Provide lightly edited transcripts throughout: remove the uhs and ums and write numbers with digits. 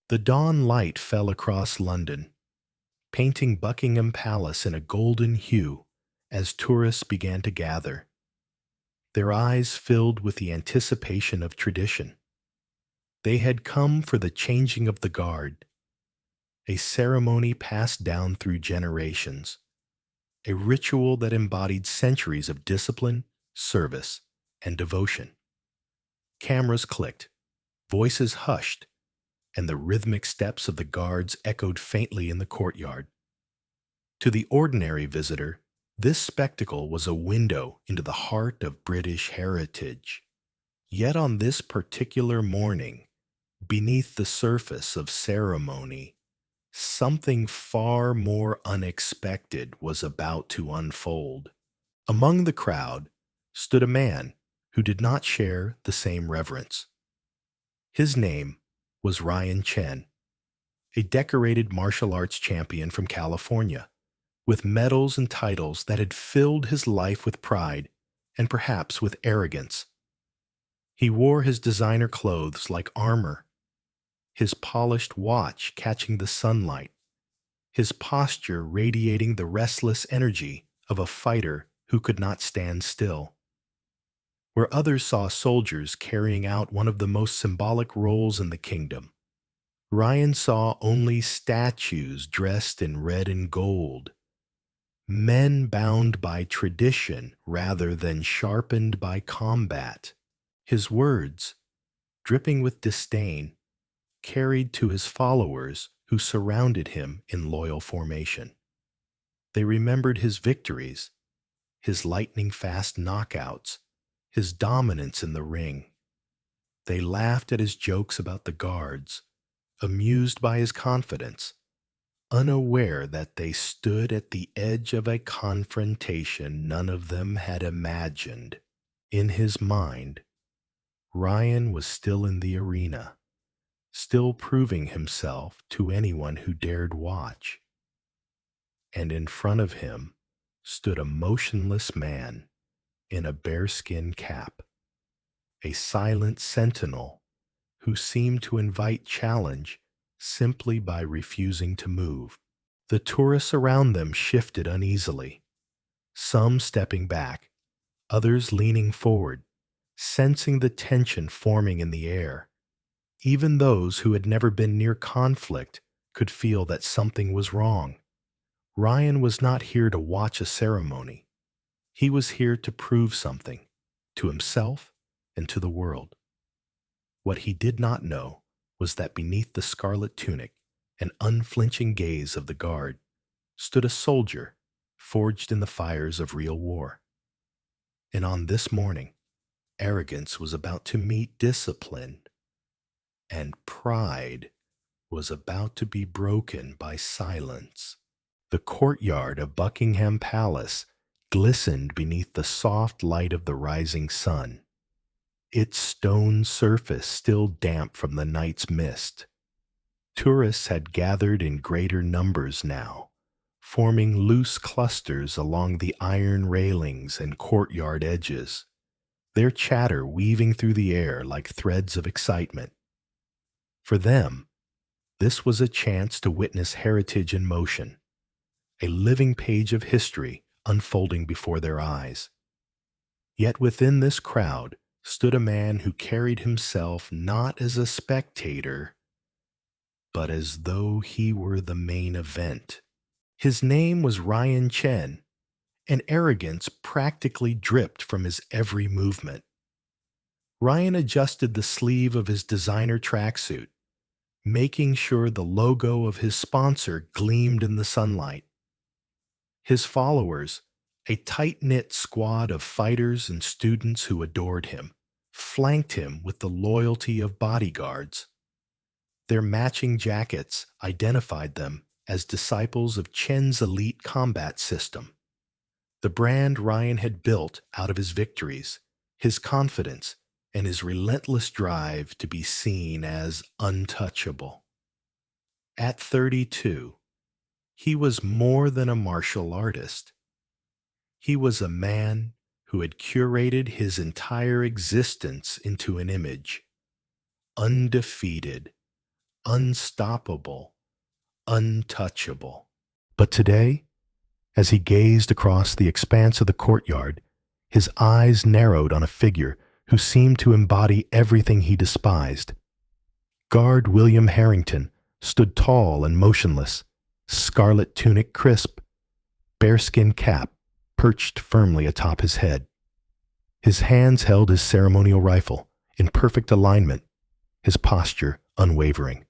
The dawn light fell across London, painting Buckingham Palace in a golden hue as tourists began to gather, their eyes filled with the anticipation of tradition. They had come for the changing of the guard, a ceremony passed down through generations, a ritual that embodied centuries of discipline, service, and devotion. Cameras clicked, voices hushed, and the rhythmic steps of the guards echoed faintly in the courtyard. To the ordinary visitor, this spectacle was a window into the heart of British heritage. Yet on this particular morning, beneath the surface of ceremony, something far more unexpected was about to unfold. Among the crowd stood a man who did not share the same reverence. His name was Ryan Chen, a decorated martial arts champion from California, with medals and titles that had filled his life with pride and perhaps with arrogance. He wore his designer clothes like armor, his polished watch catching the sunlight, his posture radiating the restless energy of a fighter who could not stand still. Where others saw soldiers carrying out one of the most symbolic roles in the kingdom, Ryan saw only statues dressed in red and gold, men bound by tradition rather than sharpened by combat. His words, dripping with disdain, carried to his followers who surrounded him in loyal formation. They remembered his victories, his lightning-fast knockouts, his dominance in the ring. They laughed at his jokes about the guards, amused by his confidence, unaware that they stood at the edge of a confrontation none of them had imagined. In his mind, Ryan was still in the arena, still proving himself to anyone who dared watch. And in front of him stood a motionless man in a bearskin cap, a silent sentinel who seemed to invite challenge simply by refusing to move. The tourists around them shifted uneasily, some stepping back, others leaning forward, sensing the tension forming in the air. Even those who had never been near conflict could feel that something was wrong. Ryan was not here to watch a ceremony. He was here to prove something, to himself and to the world. What he did not know was that beneath the scarlet tunic and unflinching gaze of the guard stood a soldier forged in the fires of real war. And on this morning, arrogance was about to meet discipline, and pride was about to be broken by silence. The courtyard of Buckingham Palace glistened beneath the soft light of the rising sun, its stone surface still damp from the night's mist. Tourists had gathered in greater numbers now, forming loose clusters along the iron railings and courtyard edges, their chatter weaving through the air like threads of excitement. For them, this was a chance to witness heritage in motion, a living page of history unfolding before their eyes. Yet within this crowd stood a man who carried himself not as a spectator, but as though he were the main event. His name was Ryan Chen, and arrogance practically dripped from his every movement. Ryan adjusted the sleeve of his designer tracksuit, making sure the logo of his sponsor gleamed in the sunlight. His followers, a tight-knit squad of fighters and students who adored him, flanked him with the loyalty of bodyguards. Their matching jackets identified them as disciples of Chen's elite combat system, the brand Ryan had built out of his victories, his confidence, and his relentless drive to be seen as untouchable. At 32, he was more than a martial artist. He was a man who had curated his entire existence into an image, undefeated, unstoppable, untouchable. But today, as he gazed across the expanse of the courtyard, his eyes narrowed on a figure who seemed to embody everything he despised. Guard William Harrington stood tall and motionless, scarlet tunic crisp, bearskin cap perched firmly atop his head. His hands held his ceremonial rifle in perfect alignment, his posture unwavering.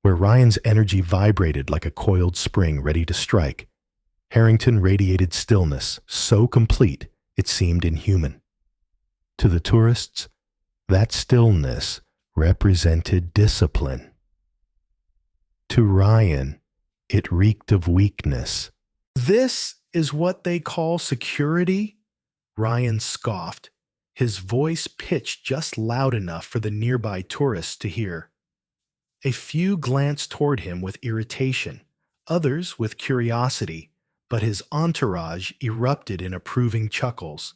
Where Ryan's energy vibrated like a coiled spring ready to strike, Harrington radiated stillness so complete it seemed inhuman. To the tourists, that stillness represented discipline. To Ryan, it reeked of weakness. "This is what they call security?" Ryan scoffed, his voice pitched just loud enough for the nearby tourists to hear. A few glanced toward him with irritation, others with curiosity, but his entourage erupted in approving chuckles.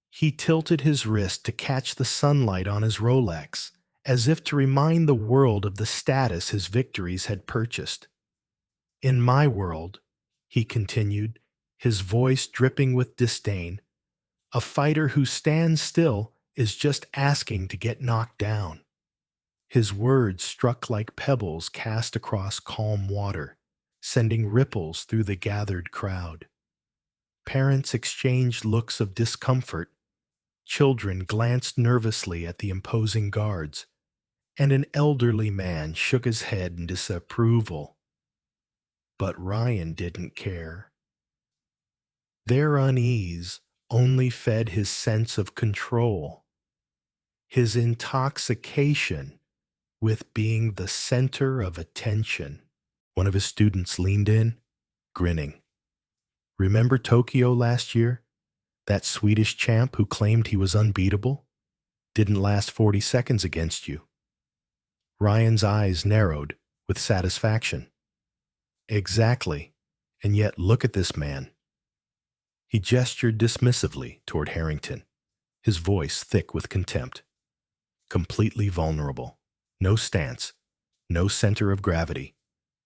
He tilted his wrist to catch the sunlight on his Rolex, as if to remind the world of the status his victories had purchased. "In my world," he continued, his voice dripping with disdain, "a fighter who stands still is just asking to get knocked down." His words struck like pebbles cast across calm water, sending ripples through the gathered crowd. Parents exchanged looks of discomfort, children glanced nervously at the imposing guards, and an elderly man shook his head in disapproval. But Ryan didn't care. Their unease only fed his sense of control, his intoxication with being the center of attention. One of his students leaned in, grinning. "Remember Tokyo last year? That Swedish champ who claimed he was unbeatable? Didn't last 40 seconds against you." Ryan's eyes narrowed with satisfaction. "Exactly. And yet look at this man." He gestured dismissively toward Harrington, his voice thick with contempt. "Completely vulnerable. No stance, no center of gravity,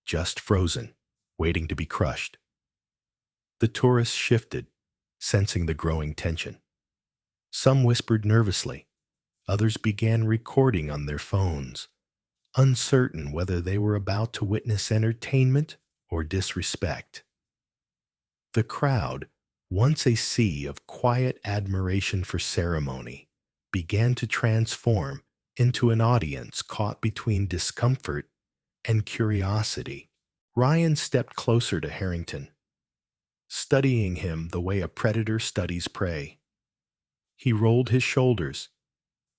just frozen, waiting to be crushed." The tourists shifted, sensing the growing tension. Some whispered nervously, others began recording on their phones, uncertain whether they were about to witness entertainment or disrespect. The crowd, once a sea of quiet admiration for ceremony, began to transform into an audience caught between discomfort and curiosity. Ryan stepped closer to Harrington, studying him the way a predator studies prey. He rolled his shoulders,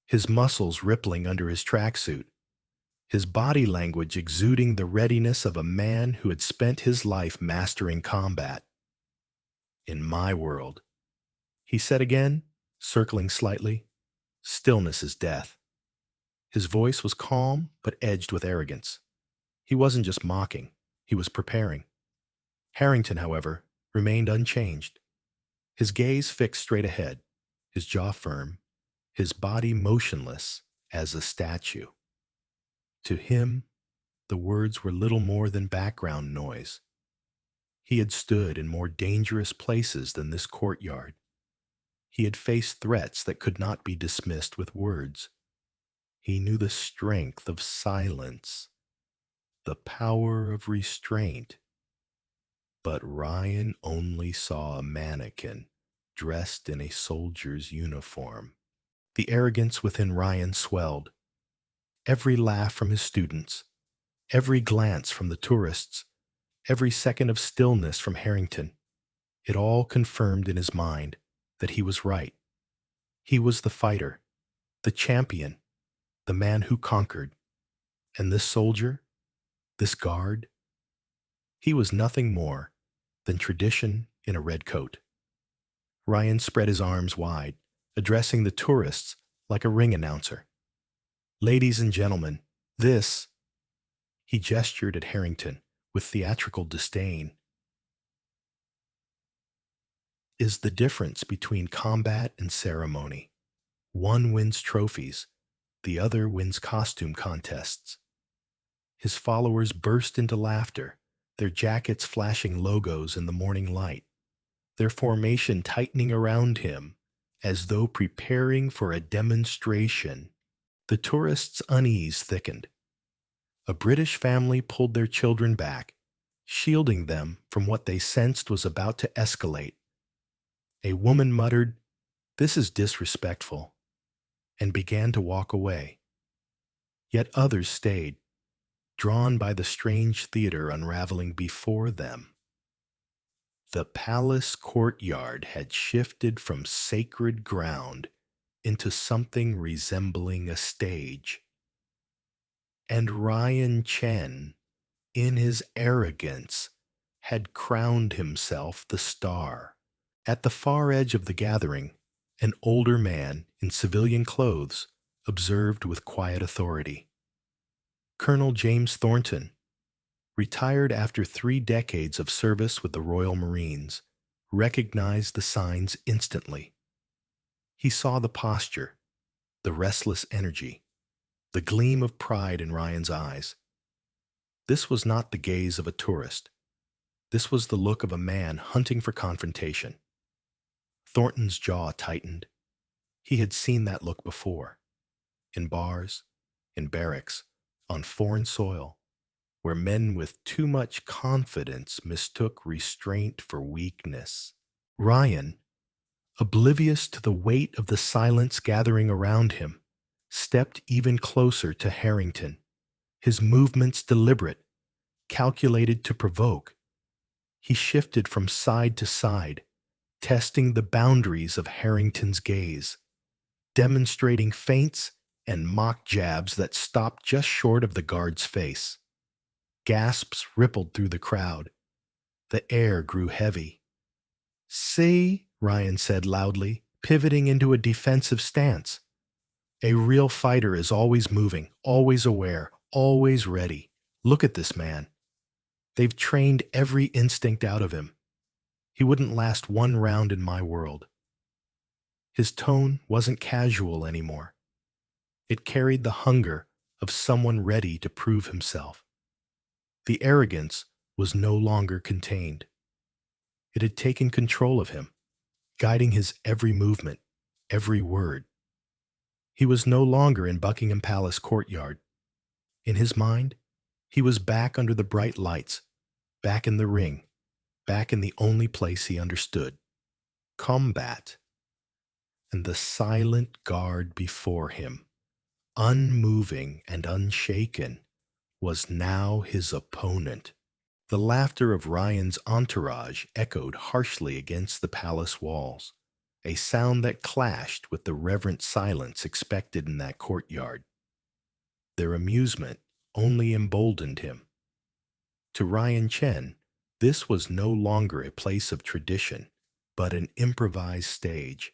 his muscles rippling under his tracksuit, his body language exuding the readiness of a man who had spent his life mastering combat. "In my world," he said again, circling slightly, "stillness is death." His voice was calm but edged with arrogance. He wasn't just mocking, he was preparing. Harrington, however, remained unchanged, his gaze fixed straight ahead, his jaw firm, his body motionless as a statue. To him, the words were little more than background noise. He had stood in more dangerous places than this courtyard. He had faced threats that could not be dismissed with words. He knew the strength of silence, the power of restraint. But Ryan only saw a mannequin dressed in a soldier's uniform. The arrogance within Ryan swelled. Every laugh from his students, every glance from the tourists, every second of stillness from Harrington, it all confirmed in his mind that he was right. He was the fighter, the champion, the man who conquered. And this soldier, this guard, he was nothing more than tradition in a red coat. Ryan spread his arms wide, addressing the tourists like a ring announcer. "Ladies and gentlemen, this," he gestured at Harrington with theatrical disdain, "is the difference between combat and ceremony. One wins trophies, the other wins costume contests. His followers burst into laughter, their jackets flashing logos in the morning light, their formation tightening around him as though preparing for a demonstration. The tourists' unease thickened. A British family pulled their children back, shielding them from what they sensed was about to escalate. A woman muttered, "This is disrespectful," and began to walk away. Yet others stayed, drawn by the strange theater unraveling before them. The palace courtyard had shifted from sacred ground into something resembling a stage. And Ryan Chen, in his arrogance, had crowned himself the star. At the far edge of the gathering, an older man in civilian clothes observed with quiet authority. Colonel James Thornton, retired after 3 decades of service with the Royal Marines, recognized the signs instantly. He saw the posture, the restless energy, the gleam of pride in Ryan's eyes. This was not the gaze of a tourist. This was the look of a man hunting for confrontation. Thornton's jaw tightened. He had seen that look before. In bars, in barracks, on foreign soil, where men with too much confidence mistook restraint for weakness. Ryan, oblivious to the weight of the silence gathering around him, stepped even closer to Harrington, his movements deliberate, calculated to provoke. He shifted from side to side, testing the boundaries of Harrington's gaze, demonstrating feints and mock jabs that stopped just short of the guard's face. Gasps rippled through the crowd. The air grew heavy. "See," Ryan said loudly, pivoting into a defensive stance. "A real fighter is always moving, always aware, always ready. Look at this man. They've trained every instinct out of him. He wouldn't last one round in my world." His tone wasn't casual anymore. It carried the hunger of someone ready to prove himself. The arrogance was no longer contained. It had taken control of him, guiding his every movement, every word. He was no longer in Buckingham Palace courtyard. In his mind, he was back under the bright lights, back in the ring, back in the only place he understood: combat. And the silent guard before him, unmoving and unshaken, was now his opponent. The laughter of Ryan's entourage echoed harshly against the palace walls, a sound that clashed with the reverent silence expected in that courtyard. Their amusement only emboldened him. To Ryan Chen, this was no longer a place of tradition, but an improvised stage,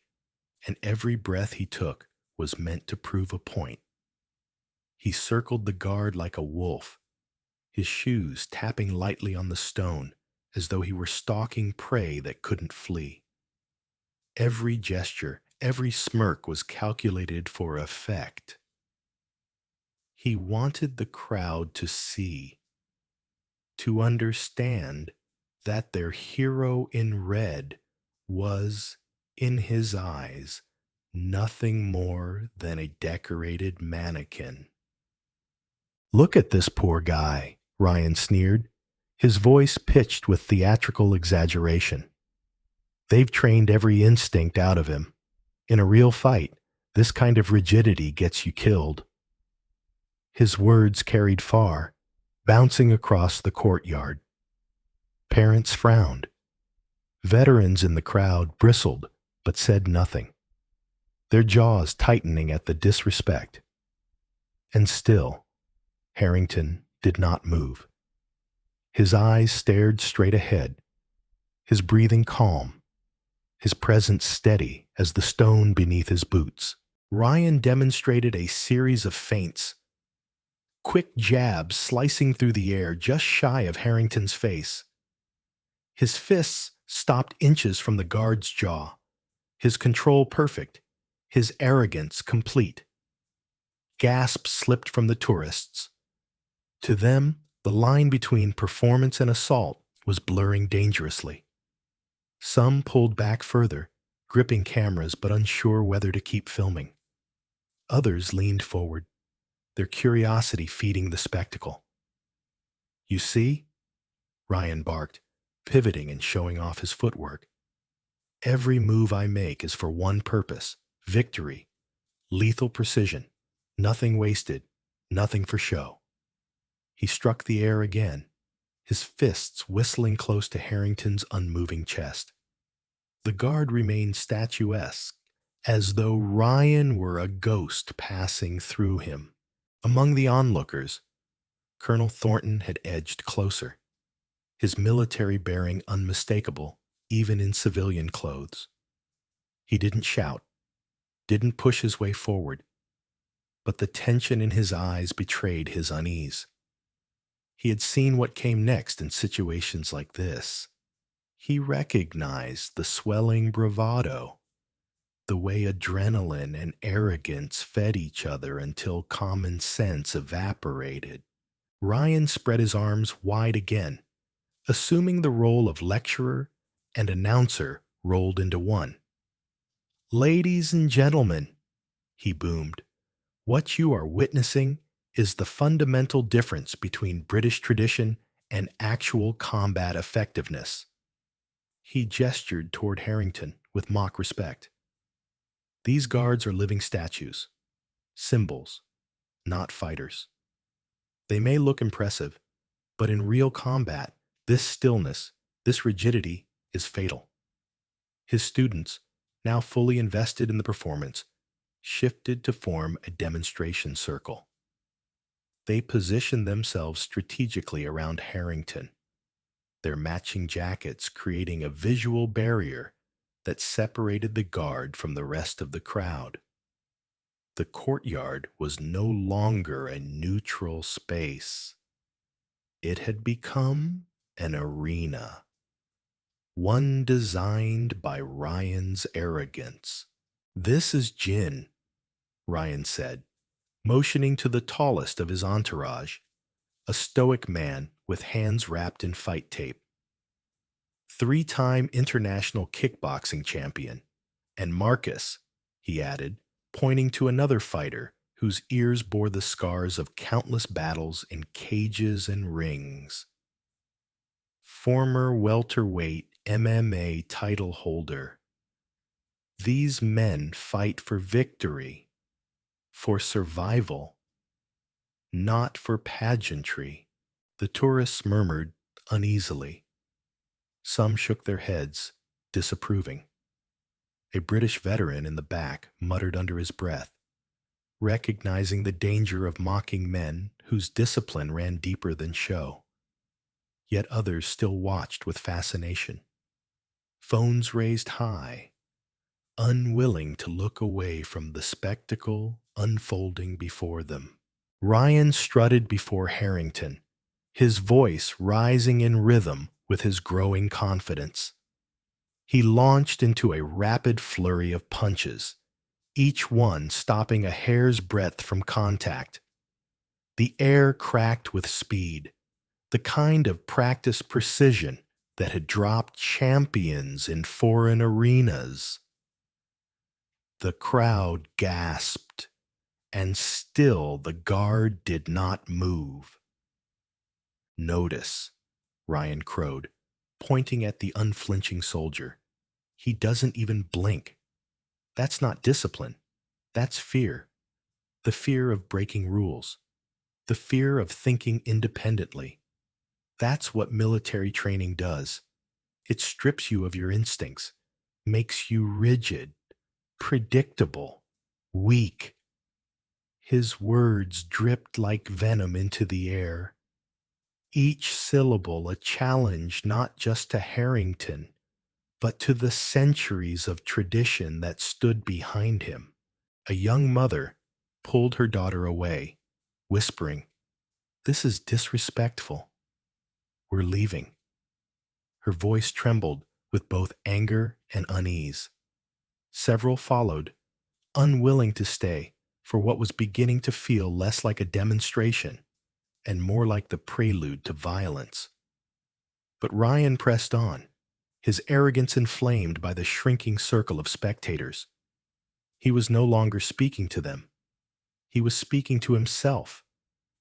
and every breath he took was meant to prove a point. He circled the guard like a wolf, his shoes tapping lightly on the stone as though he were stalking prey that couldn't flee. Every gesture, every smirk was calculated for effect. He wanted the crowd to see, to understand that their hero in red was, in his eyes, nothing more than a decorated mannequin. "Look at this poor guy," Ryan sneered, his voice pitched with theatrical exaggeration. "They've trained every instinct out of him. In a real fight, this kind of rigidity gets you killed." His words carried far, bouncing across the courtyard. Parents frowned. Veterans in the crowd bristled, but said nothing, their jaws tightening at the disrespect. And still, Harrington did not move. His eyes stared straight ahead, his breathing calm, his presence steady as the stone beneath his boots. Ryan demonstrated a series of feints, quick jabs slicing through the air just shy of Harrington's face. His fists stopped inches from the guard's jaw, his control perfect, his arrogance complete. Gasps slipped from the tourists. To them, the line between performance and assault was blurring dangerously. Some pulled back further, gripping cameras but unsure whether to keep filming. Others leaned forward, their curiosity feeding the spectacle. "You see?" Ryan barked, pivoting and showing off his footwork. "Every move I make is for one purpose: victory, lethal precision, nothing wasted, nothing for show." He struck the air again, his fists whistling close to Harrington's unmoving chest. The guard remained statuesque, as though Ryan were a ghost passing through him. Among the onlookers, Colonel Thornton had edged closer, his military bearing unmistakable, even in civilian clothes. He didn't shout, didn't push his way forward, but the tension in his eyes betrayed his unease. He had seen what came next in situations like this. He recognized the swelling bravado, the way adrenaline and arrogance fed each other until common sense evaporated. Ryan spread his arms wide again, assuming the role of lecturer and announcer rolled into one. "Ladies and gentlemen," he boomed, "what you are witnessing is the fundamental difference between British tradition and actual combat effectiveness." He gestured toward Harrington with mock respect. "These guards are living statues, symbols, not fighters. They may look impressive, but in real combat, this stillness, this rigidity is fatal." His students, now fully invested in the performance, shifted to form a demonstration circle. They positioned themselves strategically around Harrington, their matching jackets creating a visual barrier that separated the guard from the rest of the crowd. The courtyard was no longer a neutral space. It had become an arena, one designed by Ryan's arrogance. "This is Jin," Ryan said, motioning to the tallest of his entourage, a stoic man with hands wrapped in fight tape. "Three-time international kickboxing champion. And Marcus," he added, pointing to another fighter whose ears bore the scars of countless battles in cages and rings. "Former welterweight MMA title holder. These men fight for victory, for survival, not for pageantry." The tourists murmured uneasily. Some shook their heads, disapproving. A British veteran in the back muttered under his breath, recognizing the danger of mocking men whose discipline ran deeper than show. Yet others still watched with fascination, phones raised high, unwilling to look away from the spectacle unfolding before them. Ryan strutted before Harrington, his voice rising in rhythm with his growing confidence. He launched into a rapid flurry of punches, each one stopping a hair's breadth from contact. The air cracked with speed, the kind of practiced precision that had dropped champions in foreign arenas. The crowd gasped, and still the guard did not move. "Notice," Ryan crowed, pointing at the unflinching soldier. "He doesn't even blink. That's not discipline. That's fear. The fear of breaking rules. The fear of thinking independently. That's what military training does. It strips you of your instincts, makes you rigid, predictable, weak." His words dripped like venom into the air, each syllable a challenge not just to Harrington, but to the centuries of tradition that stood behind him. A young mother pulled her daughter away, whispering, "This is disrespectful. We're leaving." Her voice trembled with both anger and unease. Several followed, unwilling to stay for what was beginning to feel less like a demonstration and more like the prelude to violence. But Ryan pressed on, his arrogance inflamed by the shrinking circle of spectators. He was no longer speaking to them. He was speaking to himself,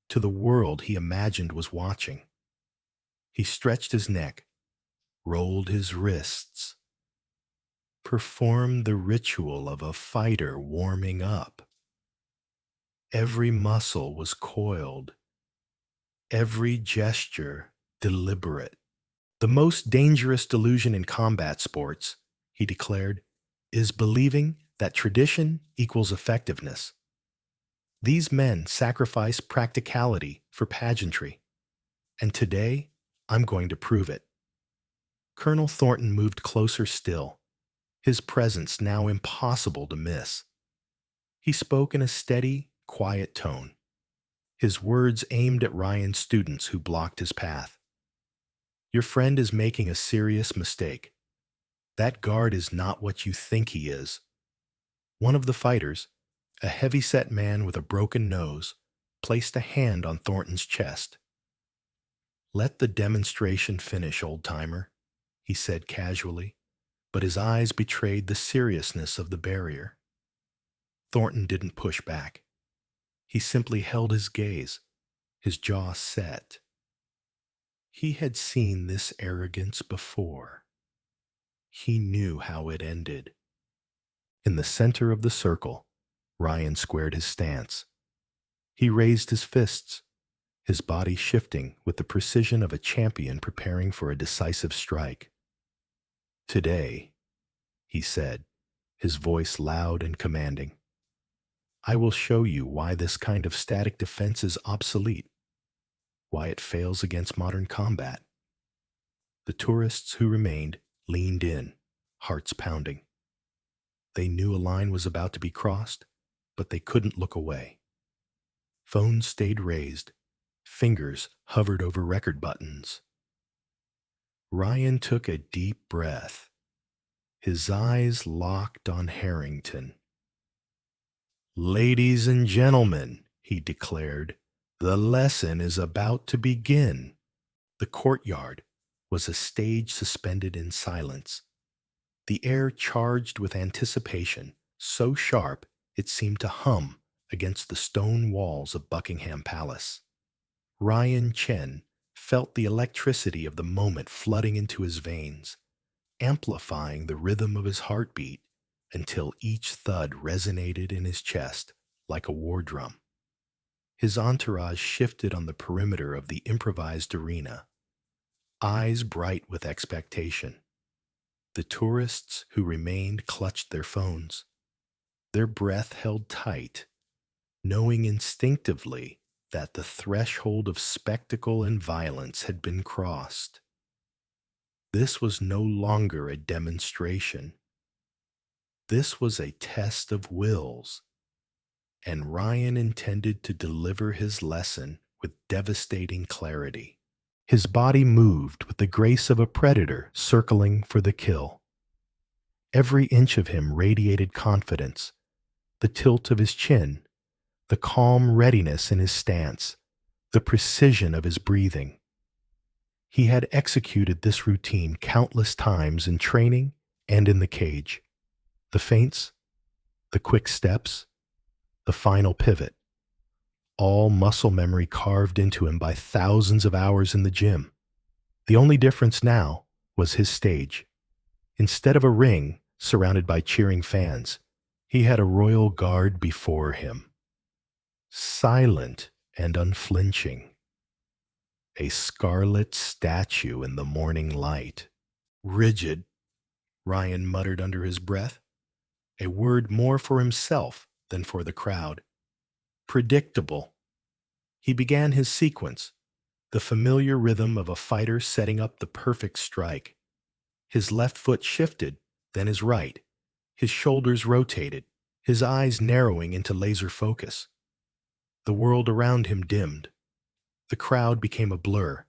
to the world he imagined was watching. He stretched his neck, rolled his wrists, performed the ritual of a fighter warming up. Every muscle was coiled, every gesture deliberate. The most dangerous delusion in combat sports, he declared, is believing that tradition equals effectiveness. These men sacrifice practicality for pageantry, and today I'm going to prove it. Colonel Thornton moved closer still, his presence now impossible to miss. He spoke in a steady, quiet tone, his words aimed at Ryan's students who blocked his path. Your friend is making a serious mistake. That guard is not what you think he is. One of the fighters, a heavy-set man with a broken nose, placed a hand on Thornton's chest. Let the demonstration finish, old-timer, he said casually, but his eyes betrayed the seriousness of the barrier. Thornton didn't push back. He simply held his gaze, his jaw set. He had seen this arrogance before. He knew how it ended. In the center of the circle, Ryan squared his stance. He raised his fists, his body shifting with the precision of a champion preparing for a decisive strike. Today, he said, his voice loud and commanding, I will show you why this kind of static defense is obsolete, why it fails against modern combat. The tourists who remained leaned in, hearts pounding. They knew a line was about to be crossed, but they couldn't look away. Phones stayed raised, fingers hovered over record buttons. Ryan took a deep breath, his eyes locked on Harrington. Ladies and gentlemen, he declared, the lesson is about to begin. The courtyard was a stage suspended in silence. The air charged with anticipation, so sharp it seemed to hum against the stone walls of Buckingham Palace. Ryan Chen felt the electricity of the moment flooding into his veins, amplifying the rhythm of his heartbeat until each thud resonated in his chest like a war drum. His entourage shifted on the perimeter of the improvised arena, eyes bright with expectation. The tourists who remained clutched their phones, their breath held tight, knowing instinctively that the threshold of spectacle and violence had been crossed. This was no longer a demonstration. This was a test of wills, and Ryan intended to deliver his lesson with devastating clarity. His body moved with the grace of a predator circling for the kill. Every inch of him radiated confidence, the tilt of his chin, the calm readiness in his stance, the precision of his breathing. He had executed this routine countless times in training and in the cage. The feints, the quick steps, the final pivot, all muscle memory carved into him by thousands of hours in the gym. The only difference now was his stage. Instead of a ring surrounded by cheering fans, he had a royal guard before him, silent and unflinching. A scarlet statue in the morning light. Rigid, Ryan muttered under his breath, a word more for himself than for the crowd. Predictable. He began his sequence, the familiar rhythm of a fighter setting up the perfect strike. His left foot shifted, then his right. His shoulders rotated, his eyes narrowing into laser focus. The world around him dimmed. The crowd became a blur.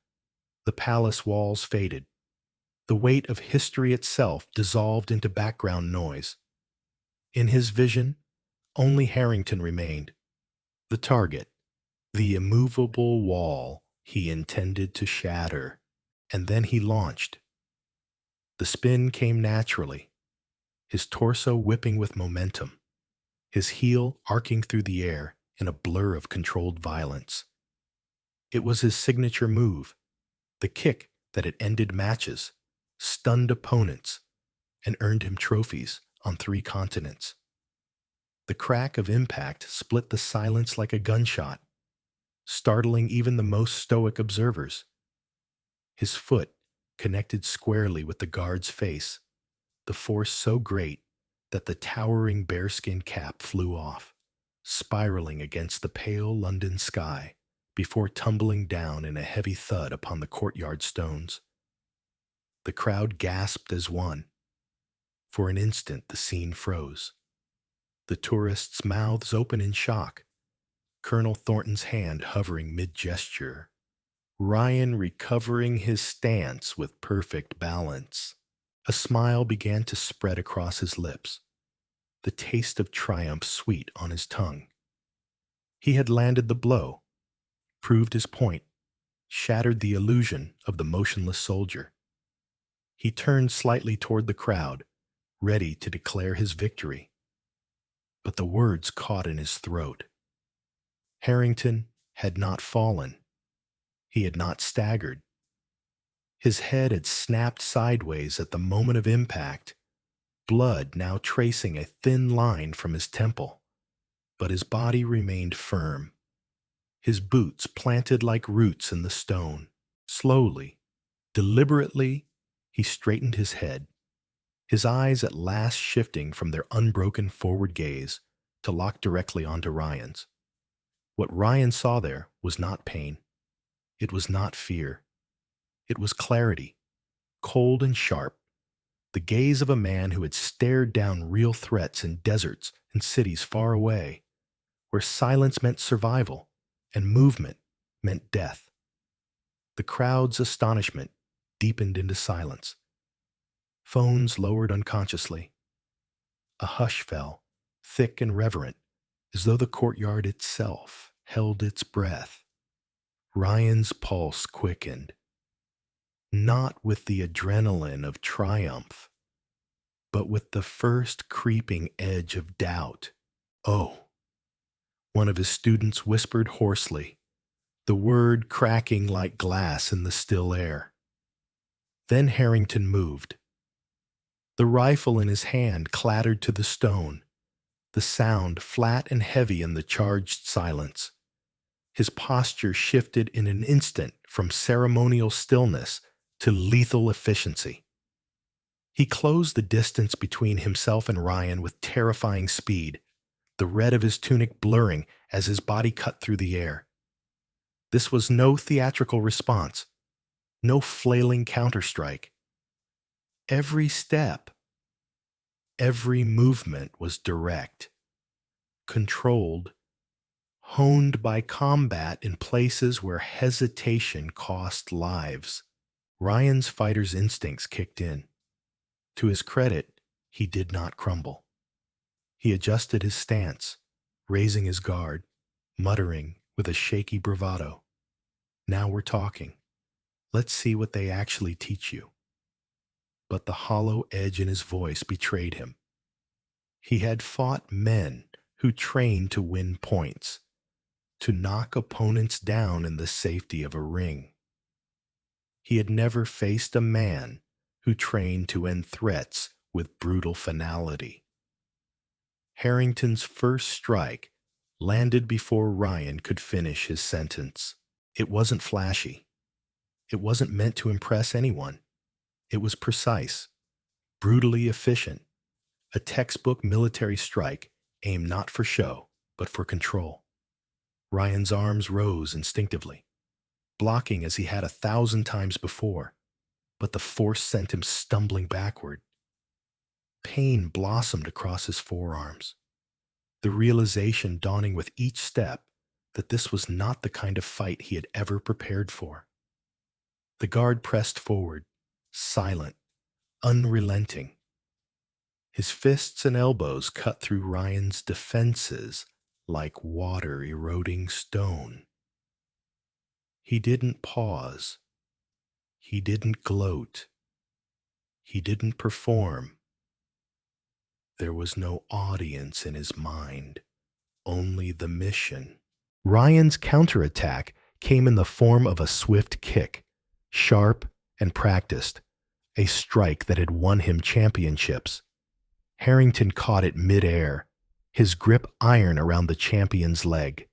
The palace walls faded. The weight of history itself dissolved into background noise. In his vision, only Harrington remained, the target, the immovable wall he intended to shatter, and then he launched. The spin came naturally, his torso whipping with momentum, his heel arcing through the air in a blur of controlled violence. It was his signature move, the kick that had ended matches, stunned opponents, and earned him trophies on 3 continents. The crack of impact split the silence like a gunshot, startling even the most stoic observers. His foot connected squarely with the guard's face, the force so great that the towering bearskin cap flew off, spiraling against the pale London sky before tumbling down in a heavy thud upon the courtyard stones. The crowd gasped as one. For an instant, the scene froze. The tourists' mouths open in shock, Colonel Thornton's hand hovering mid-gesture, Ryan recovering his stance with perfect balance. A smile began to spread across his lips, the taste of triumph sweet on his tongue. He had landed the blow, proved his point, shattered the illusion of the motionless soldier. He turned slightly toward the crowd, ready to declare his victory. But the words caught in his throat. Harrington had not fallen. He had not staggered. His head had snapped sideways at the moment of impact, blood now tracing a thin line from his temple. But his body remained firm, his boots planted like roots in the stone. Slowly, deliberately, he straightened his head, his eyes at last shifting from their unbroken forward gaze to lock directly onto Ryan's. What Ryan saw there was not pain. It was not fear. It was clarity, cold and sharp, the gaze of a man who had stared down real threats in deserts and cities far away, where silence meant survival and movement meant death. The crowd's astonishment deepened into silence. Phones lowered unconsciously. A hush fell, thick and reverent, as though the courtyard itself held its breath. Ryan's pulse quickened, not with the adrenaline of triumph, but with the first creeping edge of doubt. "Oh," one of his students whispered hoarsely, the word cracking like glass in the still air. Then Harrington moved. The rifle in his hand clattered to the stone, the sound flat and heavy in the charged silence. His posture shifted in an instant from ceremonial stillness to lethal efficiency. He closed the distance between himself and Ryan with terrifying speed, the red of his tunic blurring as his body cut through the air. This was no theatrical response, no flailing counterstrike. Every step, every movement was direct, controlled, honed by combat in places where hesitation cost lives. Ryan's fighter's instincts kicked in. To his credit, he did not crumble. He adjusted his stance, raising his guard, muttering with a shaky bravado, "Now we're talking. Let's see what they actually teach you." But the hollow edge in his voice betrayed him. He had fought men who trained to win points, to knock opponents down in the safety of a ring. He had never faced a man who trained to end threats with brutal finality. Harrington's first strike landed before Ryan could finish his sentence. It wasn't flashy. It wasn't meant to impress anyone. It was precise, brutally efficient, a textbook military strike aimed not for show, but for control. Ryan's arms rose instinctively, blocking as he had 1,000 times before, but the force sent him stumbling backward. Pain blossomed across his forearms, the realization dawning with each step that this was not the kind of fight he had ever prepared for. The guard pressed forward, silent, unrelenting. His fists and elbows cut through Ryan's defenses like water eroding stone. He didn't pause. He didn't gloat. He didn't perform. There was no audience in his mind, only the mission. Ryan's counterattack came in the form of a swift kick, sharp and practiced, a strike that had won him championships. Harrington caught it mid-air, his grip iron around the champion's leg.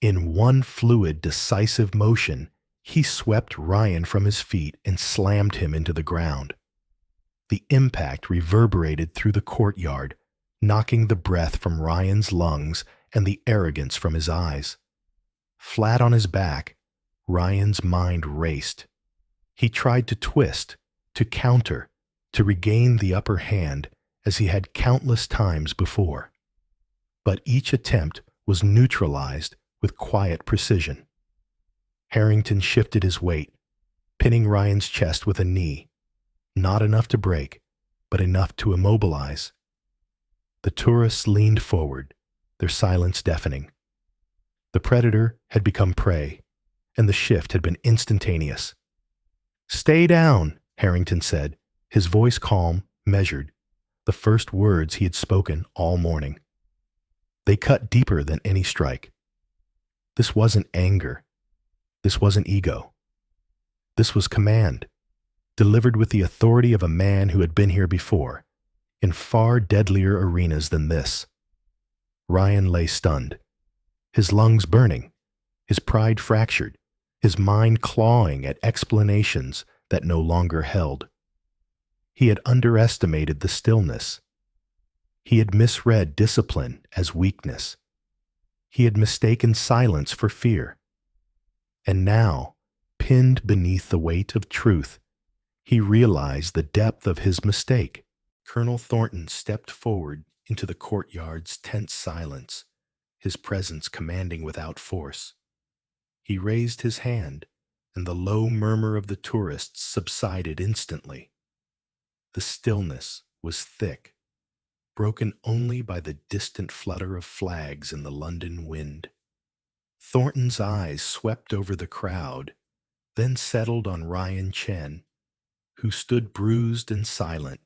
In one fluid, decisive motion, he swept Ryan from his feet and slammed him into the ground. The impact reverberated through the courtyard, knocking the breath from Ryan's lungs and the arrogance from his eyes. Flat on his back, Ryan's mind raced. He tried to twist, to counter, to regain the upper hand as he had countless times before. But each attempt was neutralized with quiet precision. Harrington shifted his weight, pinning Ryan's chest with a knee, not enough to break, but enough to immobilize. The tourists leaned forward, their silence deafening. The predator had become prey, and the shift had been instantaneous. "Stay down," Harrington said, his voice calm, measured, the first words he had spoken all morning. They cut deeper than any strike. This wasn't anger. This wasn't ego. This was command, delivered with the authority of a man who had been here before, in far deadlier arenas than this. Ryan lay stunned, his lungs burning, his pride fractured, his mind clawing at explanations that no longer held. He had underestimated the stillness. He had misread discipline as weakness. He had mistaken silence for fear. And now, pinned beneath the weight of truth, he realized the depth of his mistake. Colonel Thornton stepped forward into the courtyard's tense silence, his presence commanding without force. He raised his hand, and the low murmur of the tourists subsided instantly. The stillness was thick, broken only by the distant flutter of flags in the London wind. Thornton's eyes swept over the crowd, then settled on Ryan Chen, who stood bruised and silent,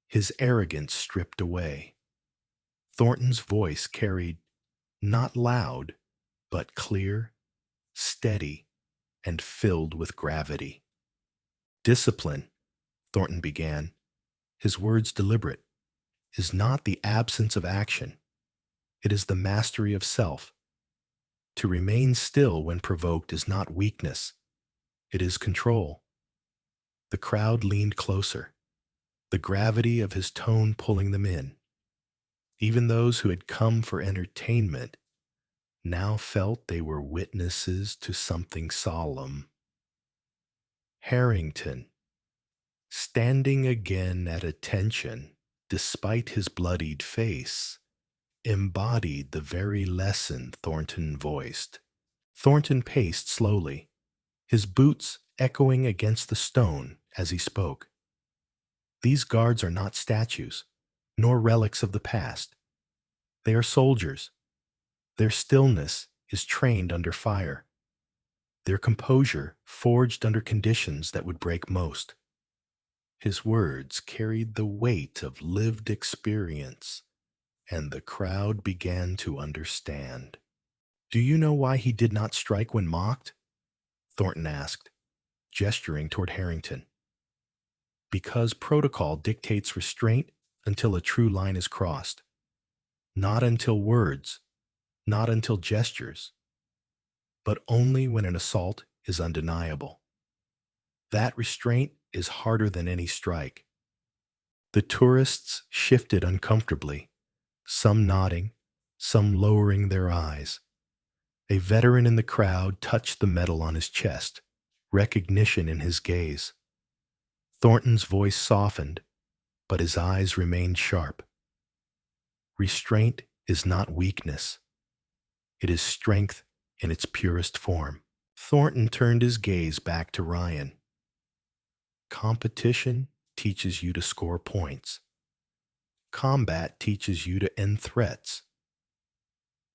his arrogance stripped away. Thornton's voice carried, not loud, but clear, steady, and filled with gravity. "Discipline," Thornton began, his words deliberate, "is not the absence of action. It is the mastery of self. To remain still when provoked is not weakness. It is control." The crowd leaned closer, the gravity of his tone pulling them in. Even those who had come for entertainment now felt they were witnesses to something solemn. Harrington, standing again at attention despite his bloodied face, embodied the very lesson Thornton voiced. Thornton paced slowly, his boots echoing against the stone as he spoke. "These guards are not statues, nor relics of the past. They are soldiers. Their stillness is trained under fire. Their composure forged under conditions that would break most." His words carried the weight of lived experience, and the crowd began to understand. "Do you know why he did not strike when mocked?" Thornton asked, gesturing toward Harrington. "Because protocol dictates restraint until a true line is crossed. Not until words, not until gestures, but only when an assault is undeniable. That restraint is harder than any strike." The tourists shifted uncomfortably, some nodding, some lowering their eyes. A veteran in the crowd touched the medal on his chest, recognition in his gaze. Thornton's voice softened, but his eyes remained sharp. Restraint is not weakness. It is strength in its purest form. Thornton turned his gaze back to Ryan. "Competition teaches you to score points. Combat teaches you to end threats.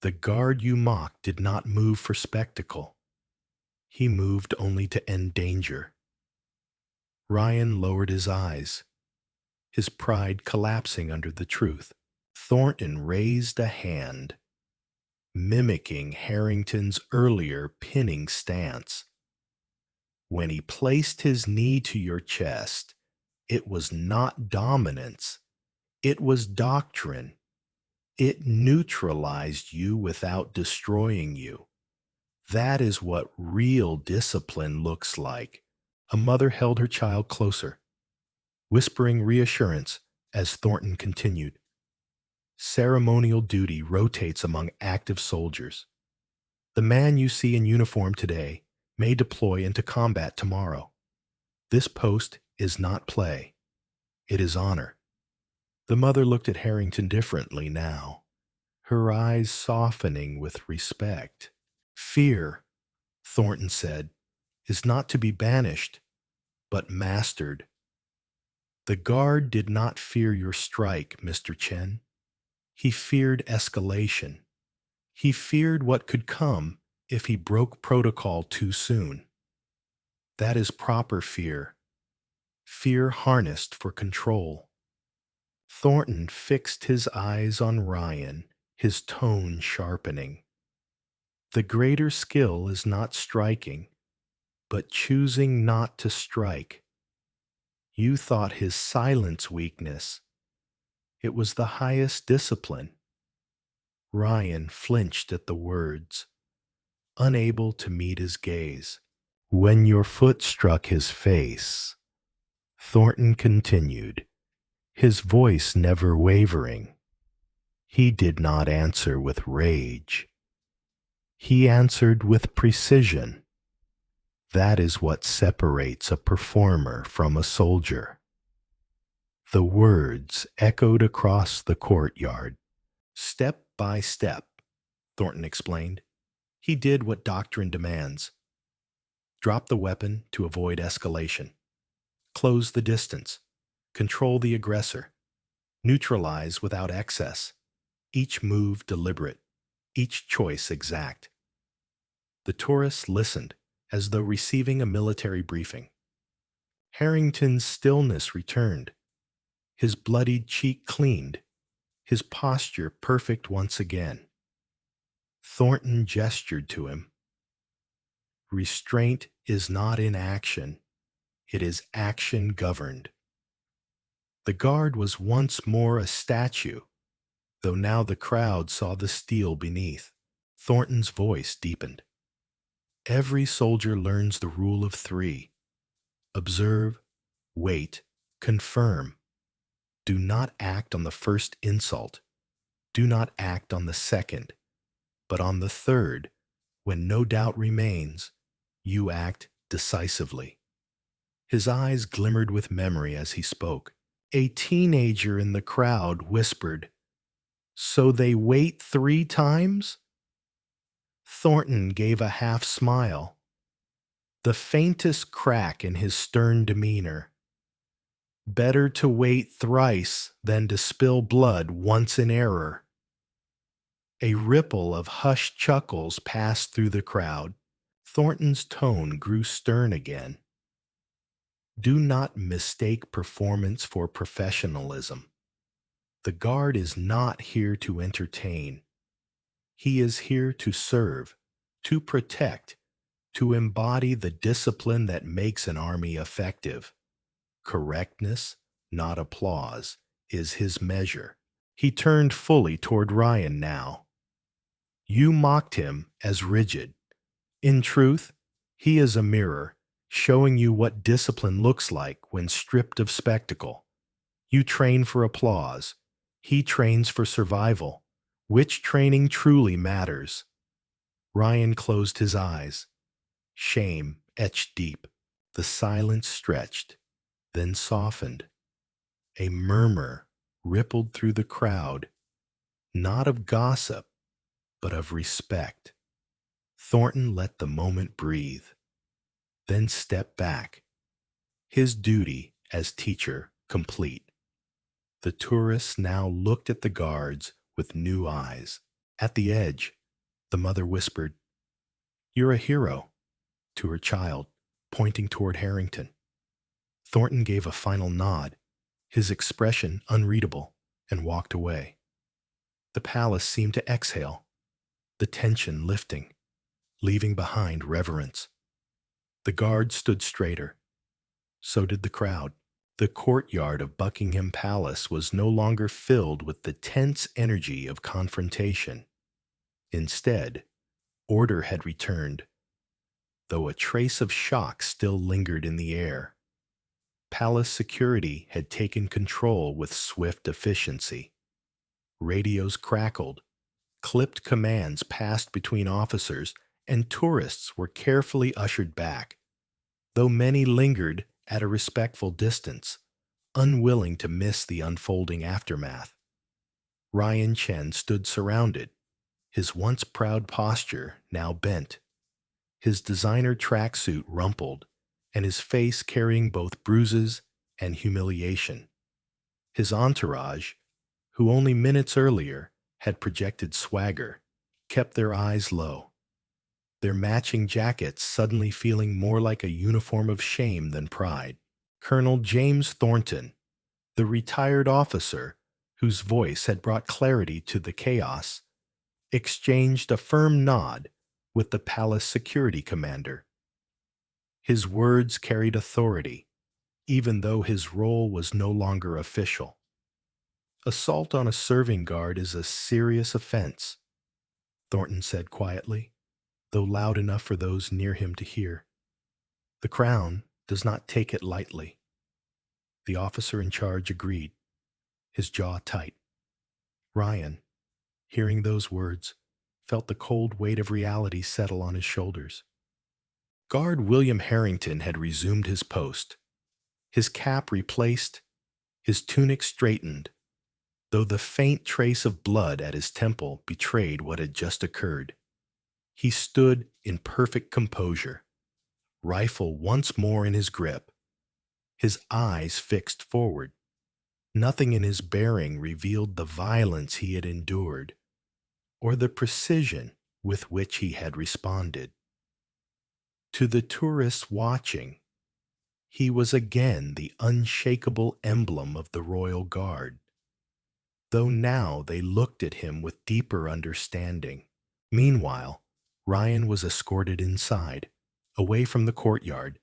The guard you mocked did not move for spectacle. He moved only to end danger. Ryan lowered his eyes, his pride collapsing under the truth. Thornton raised a hand, mimicking Harrington's earlier pinning stance. When he placed his knee to your chest, it was not dominance, it was doctrine. It neutralized you without destroying you. That is what real discipline looks like. A mother held her child closer, whispering reassurance as Thornton continued. Ceremonial duty rotates among active soldiers. The man you see in uniform today may deploy into combat tomorrow. This post is not play. It is honor. The mother looked at Harrington differently now, her eyes softening with respect. Fear, Thornton said, is not to be banished, but mastered. The guard did not fear your strike, Mr. Chen. He feared escalation. He feared what could come if he broke protocol too soon. That is proper fear. Fear harnessed for control. Thornton fixed his eyes on Ryan, his tone sharpening. The greater skill is not striking, but choosing not to strike. You thought his silence weakness. It was the highest discipline. Ryan flinched at the words, unable to meet his gaze. When your foot struck his face, Thornton continued, his voice never wavering. He did not answer with rage. He answered with precision. That is what separates a performer from a soldier. The words echoed across the courtyard. Step by step, Thornton explained. He did what doctrine demands. Drop the weapon to avoid escalation. Close the distance. Control the aggressor. Neutralize without excess. Each move deliberate. Each choice exact. The tourists listened as though receiving a military briefing. Harrington's stillness returned. His bloodied cheek cleaned, his posture perfect once again. Thornton gestured to him. Restraint is not in action, it is action governed. The guard was once more a statue, though now the crowd saw the steel beneath. Thornton's voice deepened. Every soldier learns the rule of three. Observe, wait, confirm. Do not act on the first insult. Do not act on the second. But on the third, when no doubt remains, you act decisively. His eyes glimmered with memory as he spoke. A teenager in the crowd whispered, "So they wait 3 times?" Thornton gave a half smile, the faintest crack in his stern demeanor. Better to wait thrice than to spill blood once in error. A ripple of hushed chuckles passed through the crowd. Thornton's tone grew stern again. Do not mistake performance for professionalism. The guard is not here to entertain. He is here to serve, to protect, to embody the discipline that makes an army effective. Correctness, not applause, is his measure. He turned fully toward Ryan now. You mocked him as rigid. In truth, he is a mirror, showing you what discipline looks like when stripped of spectacle. You train for applause. He trains for survival. Which training truly matters? Ryan closed his eyes. Shame etched deep. The silence stretched, then softened. A murmur rippled through the crowd, not of gossip, but of respect. Thornton let the moment breathe, then stepped back, his duty as teacher complete. The tourists now looked at the guards with new eyes. At the edge, the mother whispered, "You're a hero." to her child, pointing toward Harrington. Thornton gave a final nod, his expression unreadable, and walked away. The palace seemed to exhale, the tension lifting, leaving behind reverence. The guard stood straighter. So did the crowd. The courtyard of Buckingham Palace was no longer filled with the tense energy of confrontation. Instead, order had returned, though a trace of shock still lingered in the air. Palace security had taken control with swift efficiency. Radios crackled, clipped commands passed between officers, and tourists were carefully ushered back, though many lingered at a respectful distance, unwilling to miss the unfolding aftermath. Ryan Chen stood surrounded, his once proud posture now bent, his designer tracksuit rumpled, and his face carrying both bruises and humiliation. His entourage, who only minutes earlier had projected swagger, kept their eyes low, their matching jackets suddenly feeling more like a uniform of shame than pride. Colonel James Thornton, the retired officer whose voice had brought clarity to the chaos, exchanged a firm nod with the palace security commander. His words carried authority, even though his role was no longer official. Assault on a serving guard is a serious offense, Thornton said quietly, though loud enough for those near him to hear. The Crown does not take it lightly. The officer in charge agreed, his jaw tight. Ryan, hearing those words, felt the cold weight of reality settle on his shoulders. Guard William Harrington had resumed his post, his cap replaced, his tunic straightened, though the faint trace of blood at his temple betrayed what had just occurred. He stood in perfect composure, rifle once more in his grip, his eyes fixed forward. Nothing in his bearing revealed the violence he had endured, or the precision with which he had responded. To the tourists watching, he was again the unshakable emblem of the royal guard, though now they looked at him with deeper understanding. Meanwhile, Ryan was escorted inside, away from the courtyard,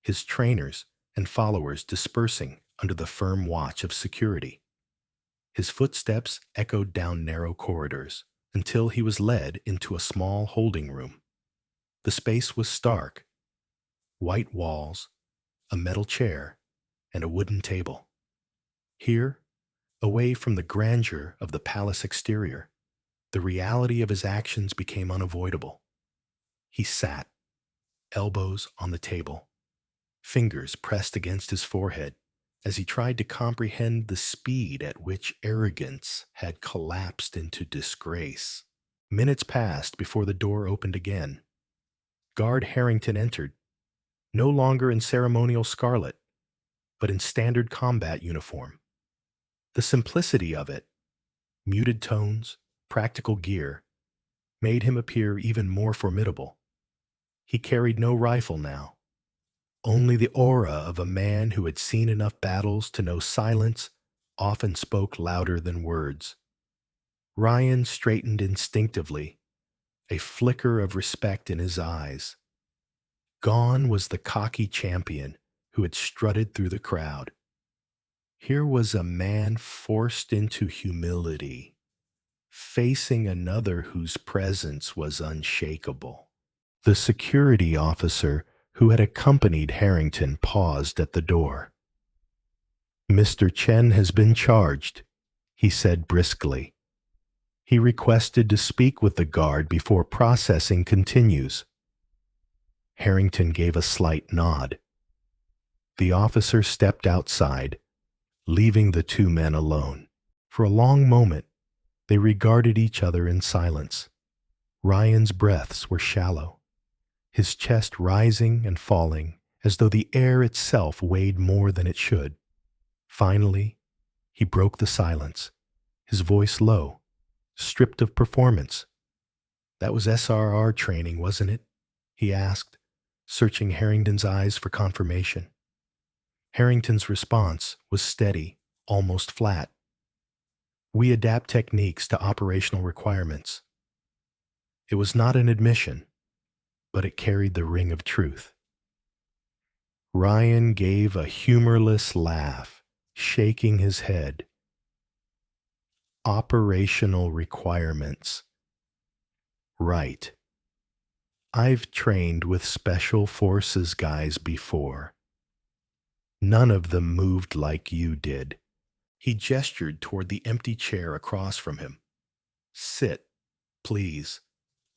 his trainers and followers dispersing under the firm watch of security. His footsteps echoed down narrow corridors until he was led into a small holding room. The space was stark, white walls, a metal chair, and a wooden table. Here, away from the grandeur of the palace exterior, the reality of his actions became unavoidable. He sat, elbows on the table, fingers pressed against his forehead, as he tried to comprehend the speed at which arrogance had collapsed into disgrace. Minutes passed before the door opened again. Guard Harrington entered, no longer in ceremonial scarlet, but in standard combat uniform. The simplicity of it, muted tones, practical gear, made him appear even more formidable. He carried no rifle now, only the aura of a man who had seen enough battles to know silence often spoke louder than words. Ryan straightened instinctively, a flicker of respect in his eyes. Gone was the cocky champion who had strutted through the crowd. Here was a man forced into humility, facing another whose presence was unshakable. The security officer who had accompanied Harrington paused at the door. "Mr. Chen has been charged," he said briskly. "He requested to speak with the guard before processing continues." Harrington gave a slight nod. The officer stepped outside, leaving the two men alone. For a long moment, they regarded each other in silence. Ryan's breaths were shallow, his chest rising and falling as though the air itself weighed more than it should. Finally, he broke the silence, his voice low, stripped of performance. "That was SRR training, wasn't it?" he asked, searching Harrington's eyes for confirmation. Harrington's response was steady, almost flat. We adapt techniques to operational requirements. It was not an admission, but it carried the ring of truth. Ryan gave a humorless laugh, shaking his head. Operational requirements. Right. I've trained with special forces guys before. None of them moved like you did. He gestured toward the empty chair across from him. Sit, please.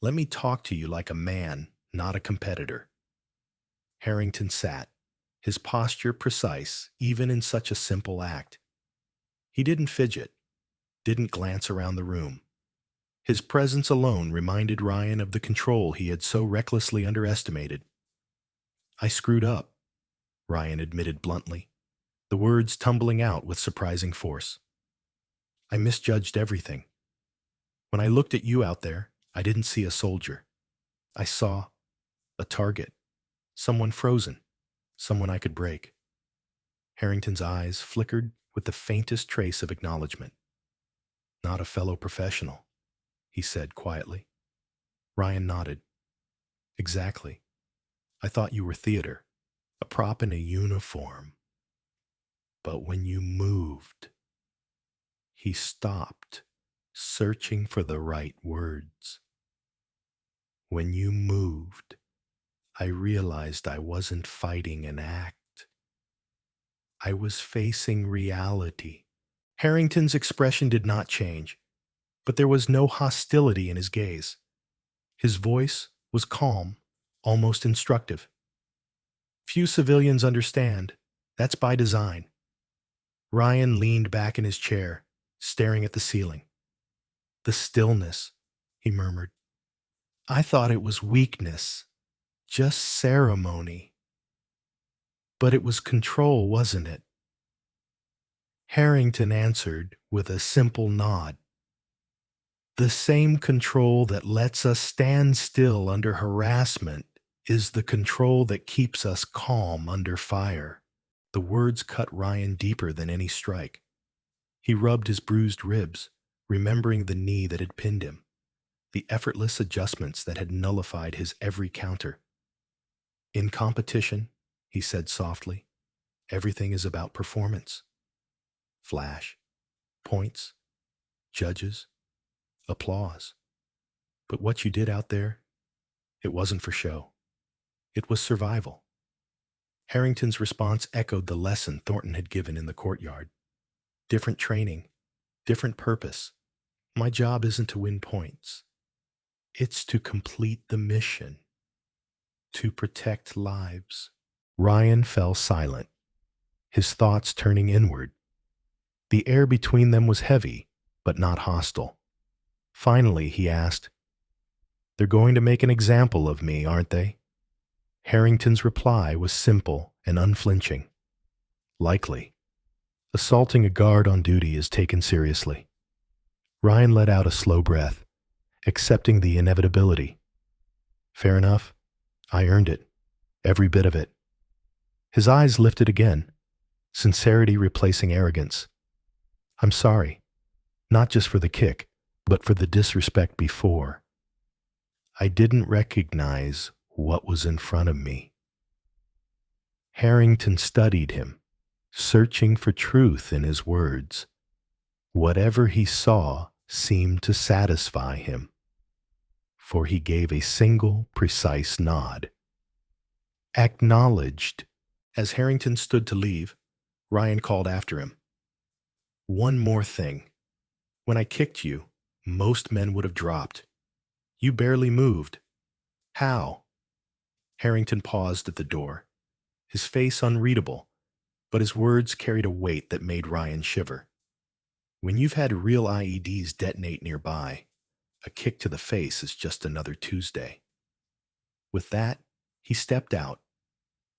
Let me talk to you like a man, not a competitor. Harrington sat, his posture precise, even in such a simple act. He didn't fidget, didn't glance around the room. His presence alone reminded Ryan of the control he had so recklessly underestimated. I screwed up, Ryan admitted bluntly, the words tumbling out with surprising force. I misjudged everything. When I looked at you out there, I didn't see a soldier. I saw a target, someone frozen, someone I could break. Harrington's eyes flickered with the faintest trace of acknowledgement. Not a fellow professional, he said quietly. Ryan nodded. Exactly. I thought you were theater, a prop in a uniform. But when you moved, he stopped, searching for the right words. When you moved, I realized I wasn't fighting an act. I was facing reality. Harrington's expression did not change, but there was no hostility in his gaze. His voice was calm, almost instructive. Few civilians understand. That's by design. Ryan leaned back in his chair, staring at the ceiling. The stillness, he murmured. I thought it was weakness, just ceremony. But it was control, wasn't it? Harrington answered with a simple nod. The same control that lets us stand still under harassment is the control that keeps us calm under fire. The words cut Ryan deeper than any strike. He rubbed his bruised ribs, remembering the knee that had pinned him, the effortless adjustments that had nullified his every counter. In competition, he said softly, everything is about performance. Flash, points, judges, applause. But what you did out there, it wasn't for show. It was survival. Harrington's response echoed the lesson Thornton had given in the courtyard. Different training, different purpose. My job isn't to win points. It's to complete the mission, to protect lives. Ryan fell silent, his thoughts turning inward. The air between them was heavy, but not hostile. Finally, he asked, They're going to make an example of me, aren't they? Harrington's reply was simple and unflinching. Likely. Assaulting a guard on duty is taken seriously. Ryan let out a slow breath, accepting the inevitability. Fair enough. I earned it. Every bit of it. His eyes lifted again, sincerity replacing arrogance. I'm sorry, not just for the kick, but for the disrespect before. I didn't recognize what was in front of me. Harrington studied him, searching for truth in his words. Whatever he saw seemed to satisfy him, for he gave a single, precise nod. Acknowledged. As Harrington stood to leave, Ryan called after him. One more thing. When I kicked you, most men would have dropped. You barely moved. How? Harrington paused at the door, his face unreadable, but his words carried a weight that made Ryan shiver. When you've had real IEDs detonate nearby, a kick to the face is just another Tuesday. With that, he stepped out,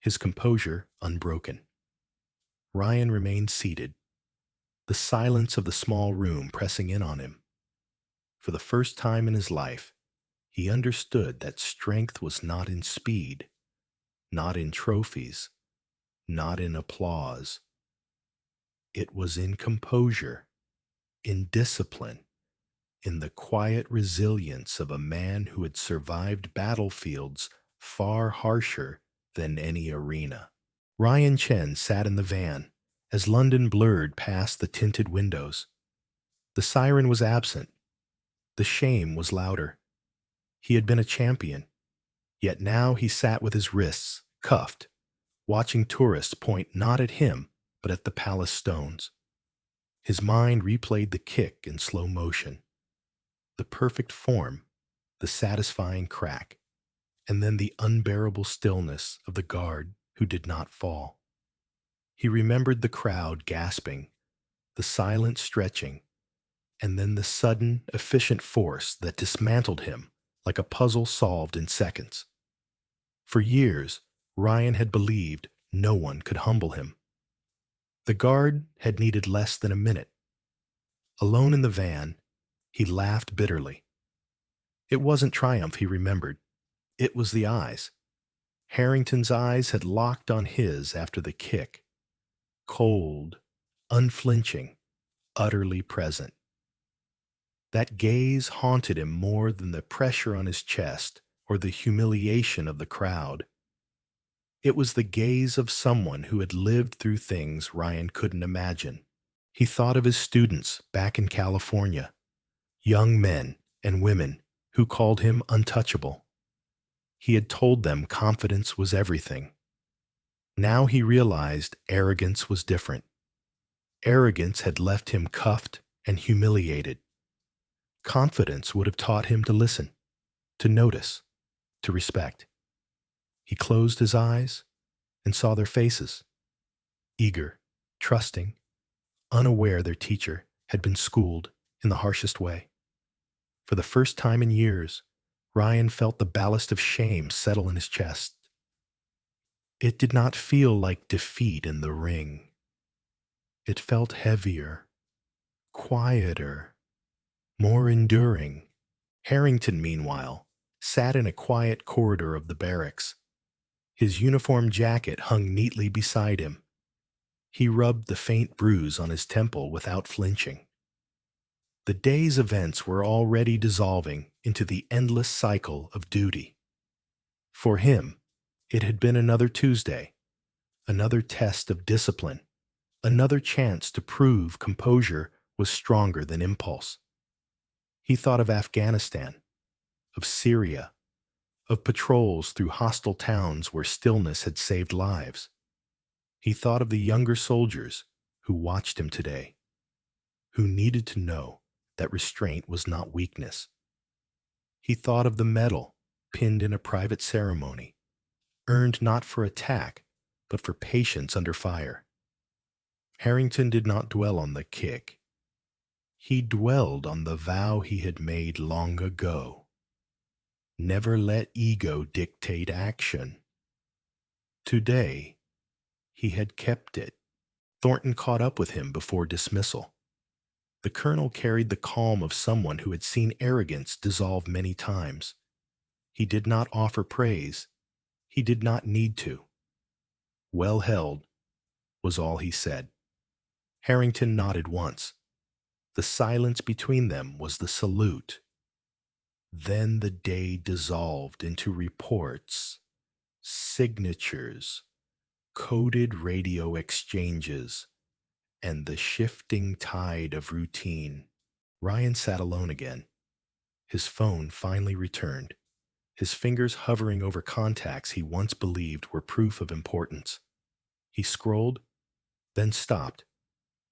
his composure unbroken. Ryan remained seated, the silence of the small room pressing in on him. For the first time in his life, he understood that strength was not in speed, not in trophies, not in applause. It was in composure, in discipline, in the quiet resilience of a man who had survived battlefields far harsher than any arena. Ryan Chen sat in the van as London blurred past the tinted windows. The siren was absent. The shame was louder. He had been a champion, yet now he sat with his wrists cuffed, watching tourists point not at him, but at the palace stones. His mind replayed the kick in slow motion, the perfect form, the satisfying crack, and then the unbearable stillness of the guard who did not fall. He remembered the crowd gasping, the silent stretching, and then the sudden, efficient force that dismantled him like a puzzle solved in seconds. For years, Ryan had believed no one could humble him. The guard had needed less than a minute. Alone in the van, he laughed bitterly. It wasn't triumph he remembered. It was the eyes. Harrington's eyes had locked on his after the kick. Cold, unflinching, utterly present. That gaze haunted him more than the pressure on his chest or the humiliation of the crowd. It was the gaze of someone who had lived through things Ryan couldn't imagine. He thought of his students back in California, young men and women who called him untouchable. He had told them confidence was everything. Now he realized arrogance was different. Arrogance had left him cuffed and humiliated. Confidence would have taught him to listen, to notice, to respect. He closed his eyes and saw their faces, eager, trusting, unaware their teacher had been schooled in the harshest way. For the first time in years, Ryan felt the ballast of shame settle in his chest. It did not feel like defeat in the ring. It felt heavier, quieter, more enduring. Harrington, meanwhile, sat in a quiet corridor of the barracks. His uniform jacket hung neatly beside him. He rubbed the faint bruise on his temple without flinching. The day's events were already dissolving into the endless cycle of duty. For him, it had been another Tuesday, another test of discipline, another chance to prove composure was stronger than impulse. He thought of Afghanistan, of Syria, of patrols through hostile towns where stillness had saved lives. He thought of the younger soldiers who watched him today, who needed to know that restraint was not weakness. He thought of the medal pinned in a private ceremony, earned not for attack, but for patience under fire. Harrington did not dwell on the kick. He dwelled on the vow he had made long ago. Never let ego dictate action. Today, he had kept it. Thornton caught up with him before dismissal. The colonel carried the calm of someone who had seen arrogance dissolve many times. He did not offer praise. He did not need to. Well held was all he said. Harrington nodded once. The silence between them was the salute. Then the day dissolved into reports, signatures, coded radio exchanges, and the shifting tide of routine. Ryan sat alone again. His phone finally returned, his fingers hovering over contacts he once believed were proof of importance. He scrolled, then stopped,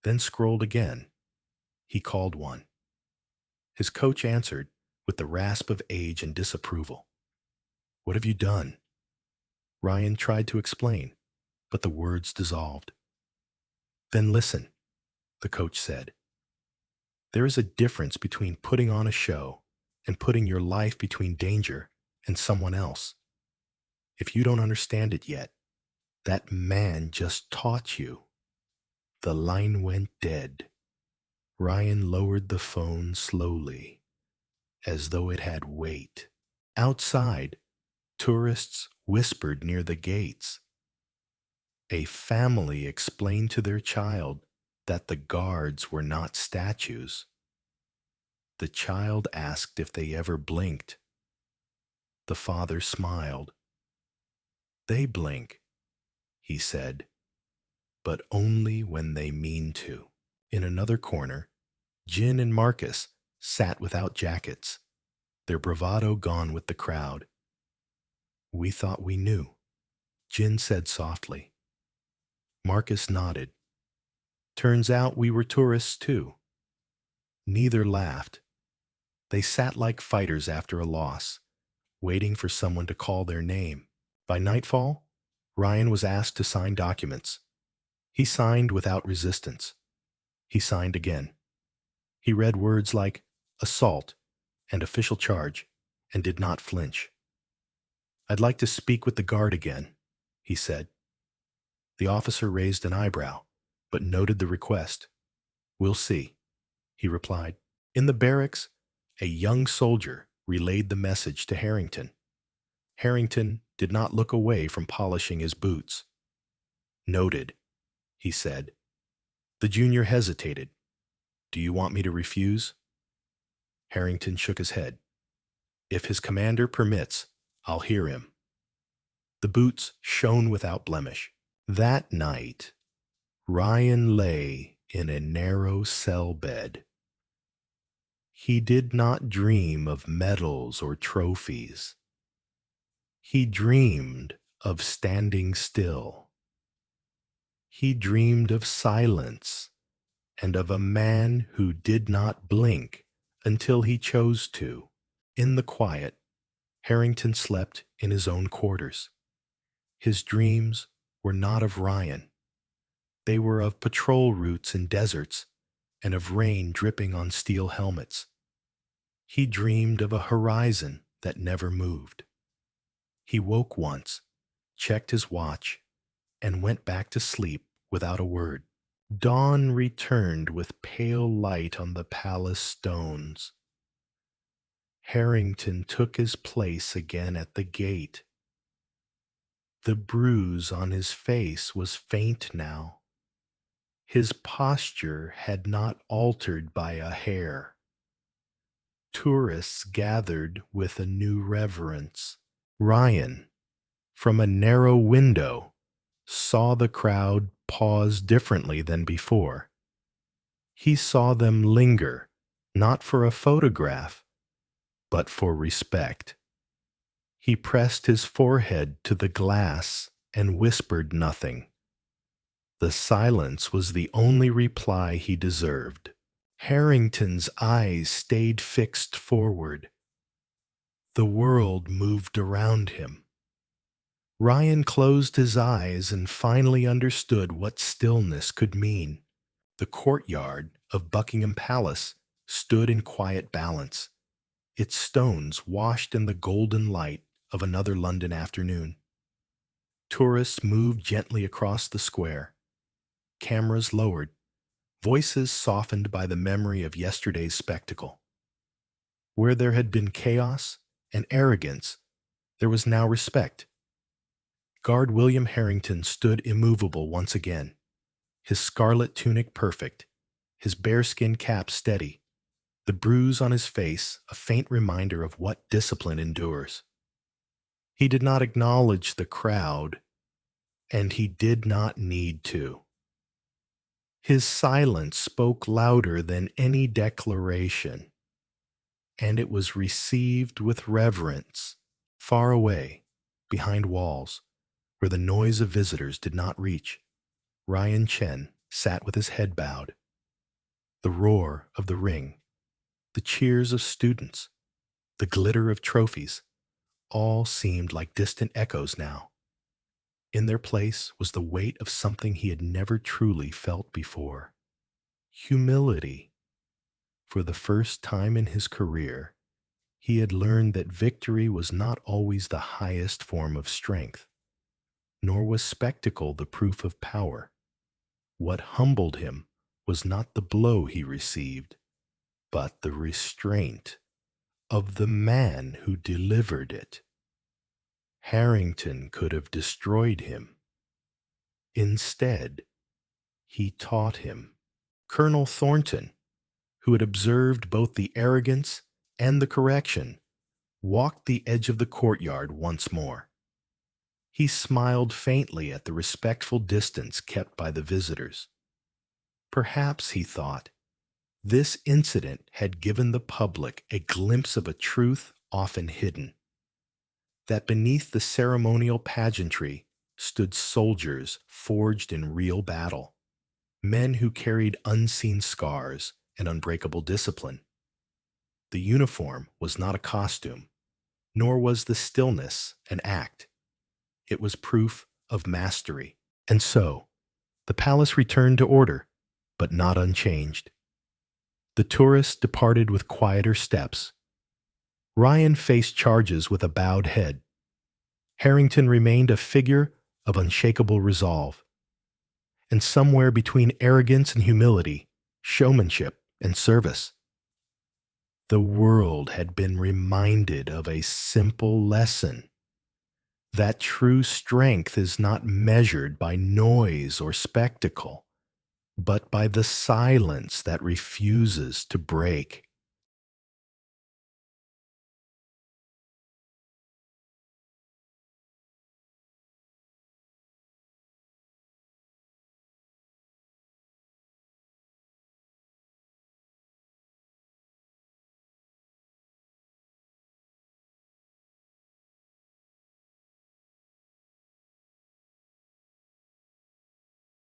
then scrolled again. He called one. His coach answered with the rasp of age and disapproval. "What have you done?" Ryan tried to explain, but the words dissolved. "Then listen," the coach said. "There is a difference between putting on a show and putting your life between danger and someone else. If you don't understand it yet, that man just taught you." The line went dead. Ryan lowered the phone slowly, as though it had weight. Outside, Tourists whispered near the gates. A family explained to their child that the guards were not statues. The child asked if they ever blinked. The father smiled. They blink, he said, but only when they mean to. In another corner, Jin and Marcus sat without jackets, their bravado gone with the crowd. We thought we knew, Jin said softly. Marcus nodded. Turns out we were tourists too. Neither laughed. They sat like fighters after a loss, waiting for someone to call their name. By nightfall, Ryan was asked to sign documents. He signed without resistance. He signed again. He read words like assault and official charge and did not flinch. I'd like to speak with the guard again, he said. The officer raised an eyebrow, but noted the request. We'll see, he replied. In the barracks, a young soldier relayed the message to Harrington. Harrington did not look away from polishing his boots. Noted, he said. The junior hesitated. Do you want me to refuse? Harrington shook his head. If his commander permits, I'll hear him. The boots shone without blemish. That night, Ryan lay in a narrow cell bed. He did not dream of medals or trophies. He dreamed of standing still. He dreamed of silence and of a man who did not blink until he chose to. In the quiet, Harrington slept in his own quarters. His dreams were not of Ryan. They were of patrol routes in deserts and of rain dripping on steel helmets. He dreamed of a horizon that never moved. He woke once, checked his watch, and went back to sleep without a word. Dawn returned with pale light on the palace stones. Harrington took his place again at the gate. The bruise on his face was faint now. His posture had not altered by a hair. Tourists gathered with a new reverence. Ryan, from a narrow window, saw the crowd pause differently than before. He saw them linger, not for a photograph, but for respect. He pressed his forehead to the glass and whispered nothing. The silence was the only reply he deserved. Harrington's eyes stayed fixed forward. The world moved around him. Ryan closed his eyes and finally understood what stillness could mean. The courtyard of Buckingham Palace stood in quiet balance, its stones washed in the golden light of another London afternoon. Tourists moved gently across the square. Cameras lowered, voices softened by the memory of yesterday's spectacle. Where there had been chaos and arrogance, there was now respect. Guard William Harrington stood immovable once again, his scarlet tunic perfect, his bearskin cap steady, the bruise on his face a faint reminder of what discipline endures. He did not acknowledge the crowd, and he did not need to. His silence spoke louder than any declaration, and it was received with reverence, far away, behind walls, where the noise of visitors did not reach. Ryan Chen sat with his head bowed. The roar of the ring, the cheers of students, the glitter of trophies, all seemed like distant echoes now. In their place was the weight of something he had never truly felt before. Humility. For the first time in his career, he had learned that victory was not always the highest form of strength, nor was spectacle the proof of power. What humbled him was not the blow he received, but the restraint of the man who delivered it. Harrington could have destroyed him. Instead, he taught him. Colonel Thornton, who had observed both the arrogance and the correction, walked the edge of the courtyard once more. He smiled faintly at the respectful distance kept by the visitors. Perhaps, he thought, this incident had given the public a glimpse of a truth often hidden, that beneath the ceremonial pageantry stood soldiers forged in real battle, men who carried unseen scars and unbreakable discipline. The uniform was not a costume, nor was the stillness an act. It was proof of mastery. And so, the palace returned to order, but not unchanged. The tourists departed with quieter steps. Ryan faced charges with a bowed head. Harrington remained a figure of unshakable resolve. And somewhere between arrogance and humility, showmanship and service, the world had been reminded of a simple lesson: that true strength is not measured by noise or spectacle, but by the silence that refuses to break.